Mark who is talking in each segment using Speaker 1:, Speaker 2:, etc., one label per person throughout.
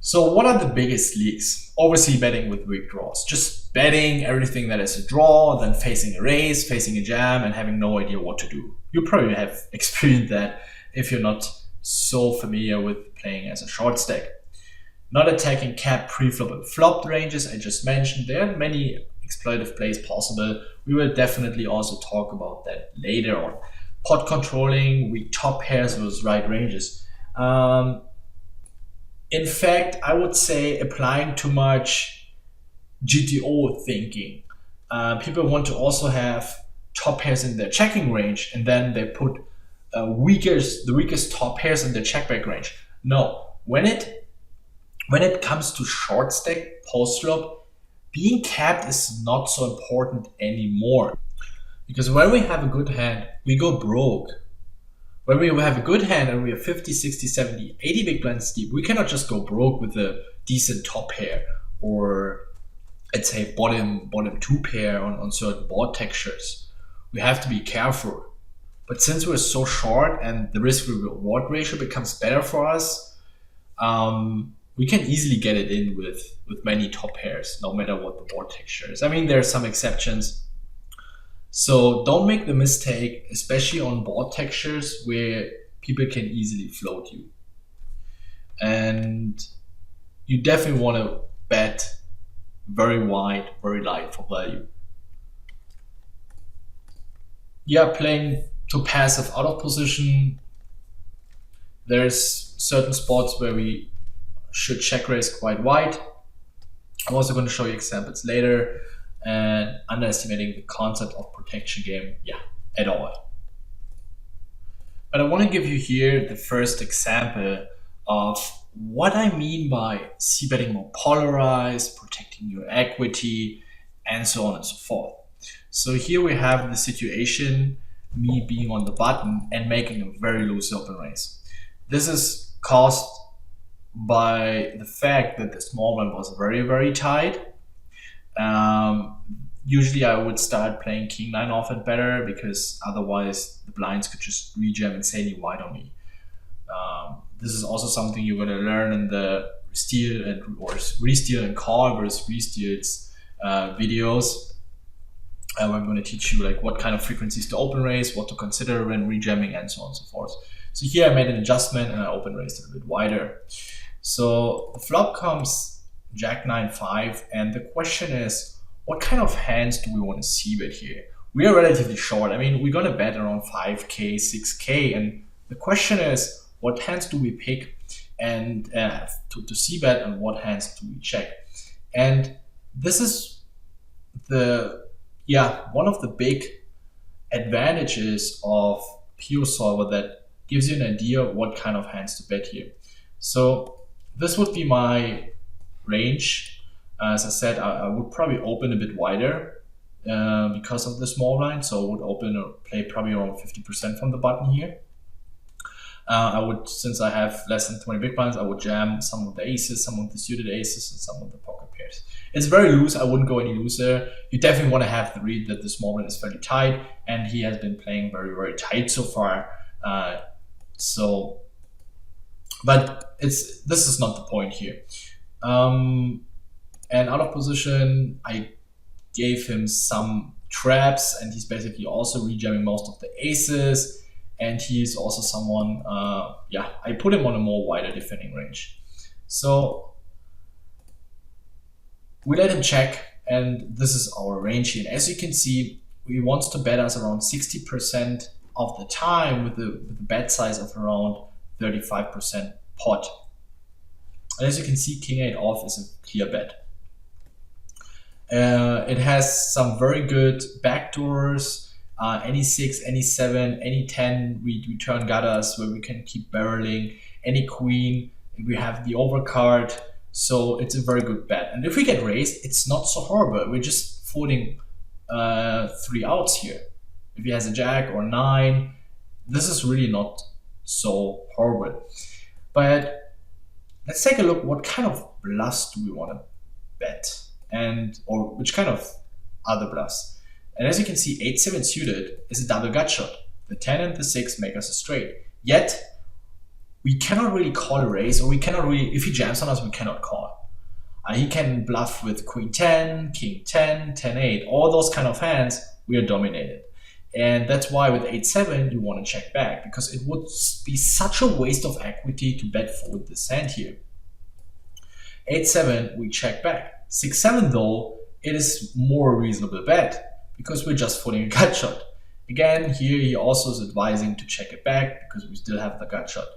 Speaker 1: So what are the biggest leaks? Obviously betting with weak draws. Just betting everything that is a draw, then facing a raise, facing a jam, and having no idea what to do. You probably have experienced that if you're not so familiar with playing as a short stack. Not attacking cap, pre-flop, and flop ranges I just mentioned. There are many exploitative plays possible. We will definitely also talk about that later on. Pot controlling, weak top pairs versus right ranges. In fact, I would say applying too much GTO thinking. People want to also have top pairs in their checking range, and then they put the weakest top pairs in their checkback range. No, when it comes to short stack post flop, being capped is not so important anymore. Because when we have a good hand, we go broke. When we have a good hand and we have 50, 60, 70, 80 big blinds deep, we cannot just go broke with a decent top pair or let's say bottom two pair on certain board textures. We have to be careful. But since we're so short and the risk reward ratio becomes better for us, we can easily get it in with many top pairs, no matter what the board texture is. I mean, there are some exceptions. So don't make the mistake, especially on board textures where people can easily float you. And you definitely want to bet very wide, very light for value. Yeah, playing to passive out of position. There's certain spots where we should check raise quite wide. I'm also going to show you examples later. And underestimating the concept of protection game, yeah, at all. But I want to give you here the first example of what I mean by c-betting more polarized, protecting your equity, and so on and so forth. So here we have the situation, me being on the button and making a very loose open raise. This is caused by the fact that the small one was very, very tight. Usually I would start playing king nine off and better because otherwise the blinds could just rejam insanely wide on me. This is also something you're going to learn in the steal and or re-steal and call versus re-steals videos. I'm going to teach you like what kind of frequencies to open raise, what to consider when rejamming, and so on and so forth. So here I made an adjustment and I open raised it a bit wider. So the flop comes Jack 9-5, and the question is, what kind of hands do we want to see bet here? We are relatively short. I mean, we're going to bet around 5k, 6k, and the question is, what hands do we pick and to see bet, and what hands do we check? And this is one of the big advantages of PioSolver that gives you an idea of what kind of hands to bet here. So this would be my range. As I said, I would probably open a bit wider because of the small blind. So I would open or play probably around 50% from the button here. I would, since I have less than 20 big blinds, I would jam some of the aces, some of the suited aces, and some of the pocket pairs. It's very loose. I wouldn't go any looser. You definitely want to have the read that the small blind is fairly tight, and he has been playing very, very tight so far. But this is not the point here. And out of position, I gave him some traps, and he's basically also rejamming most of the aces. And he's also someone, I put him on a more wider defending range. So we let him check, and this is our range here. And as you can see, he wants to bet us around 60% of the time with a bet size of around 35% pot. And as you can see, king 8 off is a clear bet. It has some very good backdoors. Any 6, any 7, any 10, we turn gutters where we can keep barreling. Any queen, we have the overcard. So it's a very good bet. And if we get raised, it's not so horrible. We're just folding 3 outs here. If he has a jack or 9, this is really not so horrible. But let's take a look. What kind of bluffs do we want to bet, or which kind of other bluffs? And as you can see, 8-7 suited is a double gut shot. The 10 and the 6 make us a straight. Yet we cannot really call a raise, or we cannot really, if he jams on us, we cannot call. He can bluff with queen 10, king 10, 10 8, all those kind of hands, we are dominated. And that's why with 8-7, you want to check back, because it would be such a waste of equity to bet fold this hand here. 8-7, we check back. 6-7 though, it is more a reasonable bet, because we're just folding a gut shot. Again, here he also is advising to check it back, because we still have the gut shot.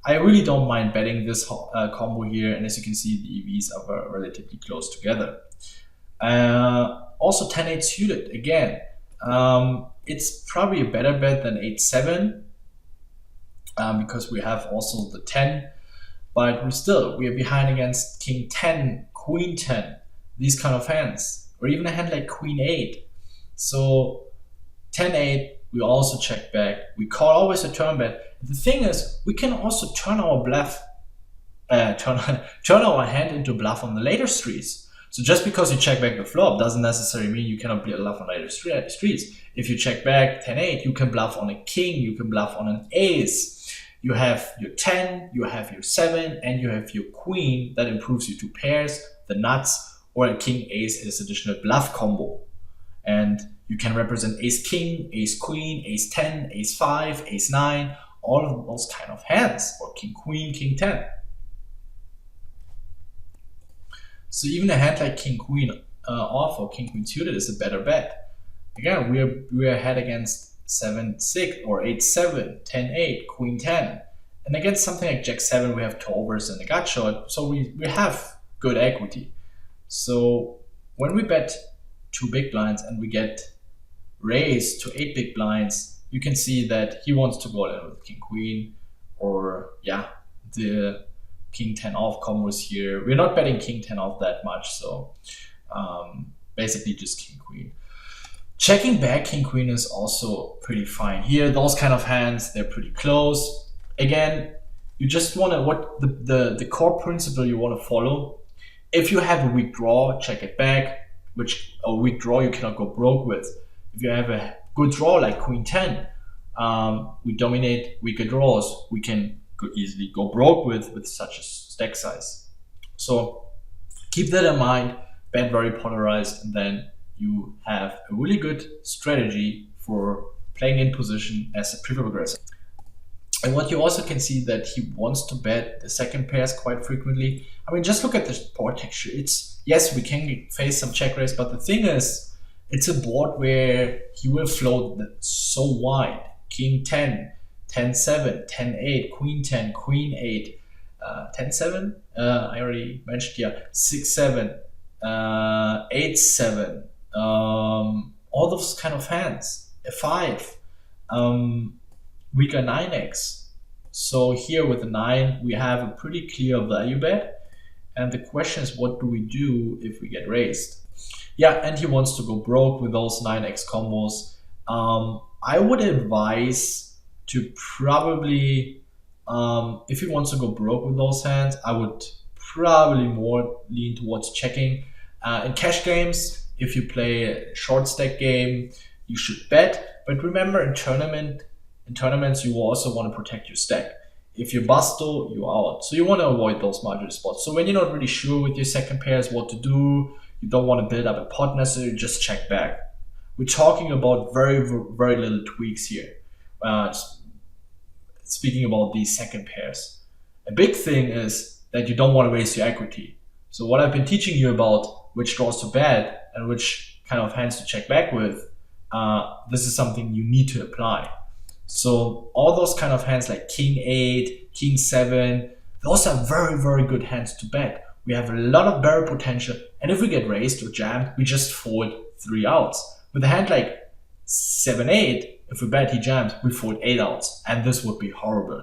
Speaker 1: I really don't mind betting this combo here, and as you can see, the EVs are relatively close together. Also 10-8 suited, again. It's probably a better bet than 8-7, because we have also the 10, but we are behind against king 10, queen 10, these kind of hands, or even a hand like queen 8. So 10-8, we also check back. We call always a turn bet. The thing is, we can also turn our bluff, turn our hand into bluff on the later streets. So just because you check back the flop doesn't necessarily mean you cannot bluff on later streets. If you check back 10-8, you can bluff on a king, you can bluff on an ace. You have your 10, you have your 7, and you have your queen that improves you to pairs, the nuts, or a king ace is additional bluff combo. And you can represent ace king, ace queen, ace 10, ace 5, ace 9, all of those kind of hands, or king queen, king 10. So even a hand like king queen off or king queen suited is a better bet. Again, we're ahead against 7-6 or 8-7, 10-8, queen 10. And against something like jack 7, we have two overs and a gut shot, so we have good equity. So when we bet 2 big blinds and we get raised to 8 big blinds, you can see that he wants to go in with king queen, or yeah, the king 10 off combos here. We're not betting king 10 off that much, so basically just king queen. Checking back king queen is also pretty fine here. Those kind of hands, they're pretty close. Again, you just want to, what the core principle you want to follow. If you have a weak draw, check it back, which a weak draw you cannot go broke with. If you have a good draw like queen 10, we dominate weaker draws. We can easily go broke with such a stack size. So keep that in mind, bet very polarized, and then you have a really good strategy for playing in position as a pre-flop aggressor. And what you also can see that he wants to bet the second pairs quite frequently. I mean, just look at the board texture. It's, yes, we can face some check raise, but the thing is, it's a board where he will float so wide. King 10, 10-7, 10-8, queen 10, queen 8, 10-7, I already mentioned, yeah, 6-7, 8-7, all those kind of hands, a 5, weaker 9x. So here with the 9, we have a pretty clear value bet. And the question is, what do we do if we get raised? Yeah, and he wants to go broke with those 9x combos. I would advise to probably, if he wants to go broke with those hands, I would probably more lean towards checking. In cash games, if you play a short stack game, you should bet. But remember, in tournaments, you will also want to protect your stack. If you busto, you're out. So you want to avoid those marginal spots. So when you're not really sure with your second pairs what to do, you don't want to build up a pot necessarily, just check back. We're talking about very, very little tweaks here. Speaking about these second pairs. A big thing is that you don't want to waste your equity. So what I've been teaching you about which draws to bet and which kind of hands to check back with, this is something you need to apply. So all those kind of hands like king 8, king 7, those are very, very good hands to bet. We have a lot of barrel potential, and if we get raised or jammed, we just fold 3 outs. With a hand like 7-8, if we bet he jams, we fold 8 outs, and this would be horrible.